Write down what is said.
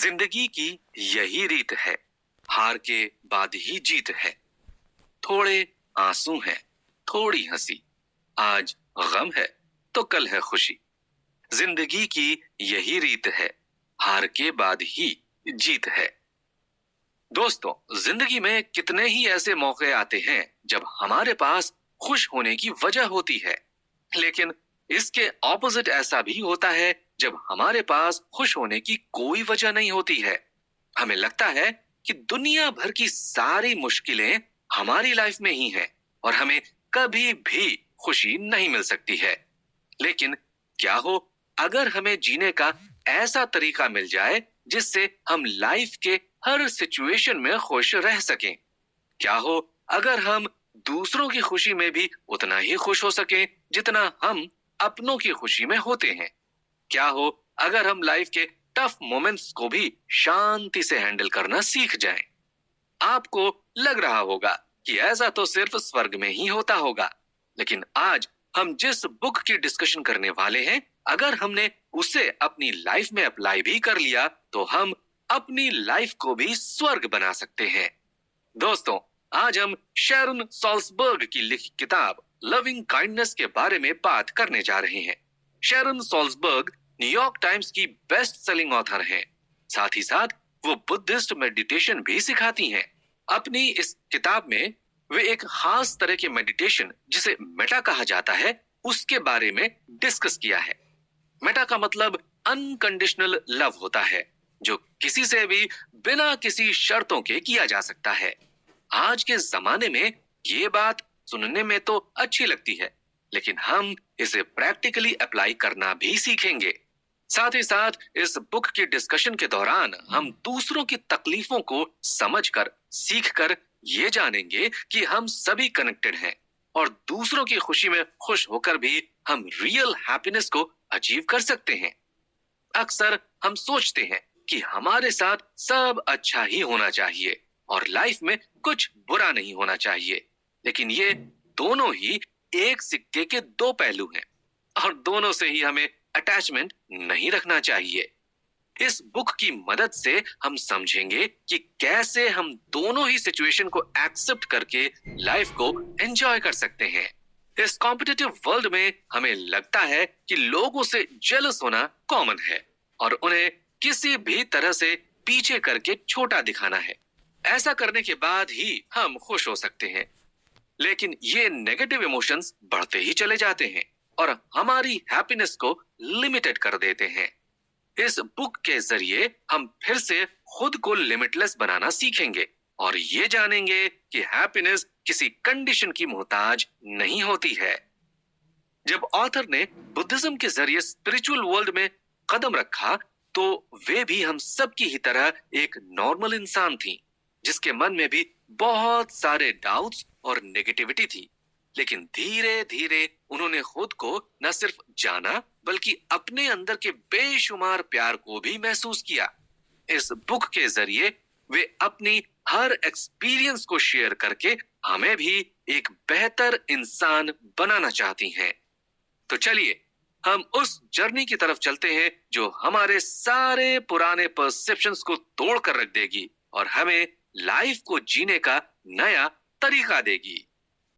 जिंदगी की यही रीत है, हार के बाद ही जीत है। थोड़े आंसू हैं, थोड़ी हंसी, आज गम है तो कल है खुशी। जिंदगी की यही रीत है, हार के बाद ही जीत है। दोस्तों, जिंदगी में कितने ही ऐसे मौके आते हैं जब हमारे पास खुश होने की वजह होती है, लेकिन इसके ऑपोजिट ऐसा भी होता है जब हमारे पास खुश होने की कोई वजह नहीं होती है। हमें लगता है कि दुनिया भर की सारी मुश्किलें हमारी लाइफ में ही हैं और हमें कभी भी खुशी नहीं मिल सकती है। लेकिन क्या हो अगर हमें जीने का ऐसा तरीका मिल जाए जिससे हम लाइफ के हर सिचुएशन में खुश रह सकें? क्या हो अगर हम दूसरों की खुशी में भी उतना ही खुश हो सकें जितना हम अपनों की खुशी में होते हैं? क्या हो अगर हम लाइफ के टफ मोमेंट्स को भी शांति से हैंडल करना सीख जाएं? आपको लग रहा होगा कि ऐसा तो सिर्फ स्वर्ग में ही होता होगा, लेकिन आज हम जिस बुक की डिस्कशन करने वाले हैं, अगर हमने उसे अपनी लाइफ में अप्लाई भी कर लिया तो हम अपनी लाइफ को भी स्वर्ग बना सकते हैं। दोस्तों, आज हम शेरन सॉल्सबर्ग की लिखी किताब लविंग काइंडनेस के बारे में बात करने जा रहे हैं। शेरन सॉल्सबर्ग न्यूयॉर्क टाइम्स की बेस्ट सेलिंग ऑथर हैं। साथ ही साथ वो बुद्धिस्ट मेडिटेशन भी सिखाती हैं। अपनी इस किताब में वे एक खास तरह के मेडिटेशन, जिसे मेटा कहा जाता है, उसके बारे में डिस्कस किया है। मेटा का मतलब अनकंडीशनल लव होता है, जो किसी से भी बिना किसी शर्तों के किया जा सकता है। आज के जमाने में ये बात सुनने में तो अच्छी लगती है, लेकिन हम इसे प्रैक्टिकली अप्लाई करना भी सीखेंगे। साथ ही साथ इस बुक की डिस्कशन के दौरान हम दूसरों की तकलीफों को समझकर, सीखकर ये जानेंगे कि हम सभी कनेक्टेड हैं और दूसरों की खुशी में खुश होकर भी हम रियल हैप्पीनेस को अचीव कर सकते हैं। अक्सर हम सोचते हैं कि हमारे साथ सब अच्छा ही होना चाहिए और लाइफ में कुछ बुरा नहीं होना चाहिए, लेकिन ये दोनों ही एक सिक्के के दो पहलू हैं और दोनों से ही हमें अटैचमेंट नहीं रखना चाहिए। इस बुक की मदद से हम समझेंगे कि कैसे हम दोनों ही सिचुएशन को एक्सेप्ट करके लाइफ को एंजॉय कर सकते हैं। इस कॉम्पिटिटिव वर्ल्ड में हमें लगता है कि लोगों से जेलस होना कॉमन है और उन्हें किसी भी तरह से पीछे करके छोटा दिखाना है। ऐसा करने के बाद ही हम खुश हो सकते हैं, लेकिन ये नेगेटिव इमोशंस बढ़ते ही चले जाते हैं और हमारी हैप्पीनेस को लिमिटेड कर देते हैं। इस बुक के जरिए हम फिर से खुद को लिमिटलेस बनाना सीखेंगे और ये जानेंगे कि हैप्पीनेस किसी कंडीशन की मोहताज नहीं होती है। जब ऑथर ने बुद्धिज्म के जरिए स्पिरिचुअल वर्ल्ड में कदम रखा, तो वे भी हम सब की ही तरह एक नॉर्मल इंसान थी, जिसके मन में भी बहुत सारे डाउट्स और नेगेटिविटी थी। लेकिन धीरे धीरे उन्होंने खुद को न सिर्फ जाना, बल्कि अपने अंदर के बेशुमार प्यार को भी महसूस किया। इस बुक के जरिए वे अपनी हर एक्सपीरियंस को शेयर करके हमें भी एक बेहतर इंसान बनाना चाहती हैं। तो चलिए हम उस जर्नी की तरफ चलते हैं जो हमारे सारे पुराने परसेप्शंस को तोड़ कर रख देगी और हमें लाइफ को जीने का नया तरीका देगी।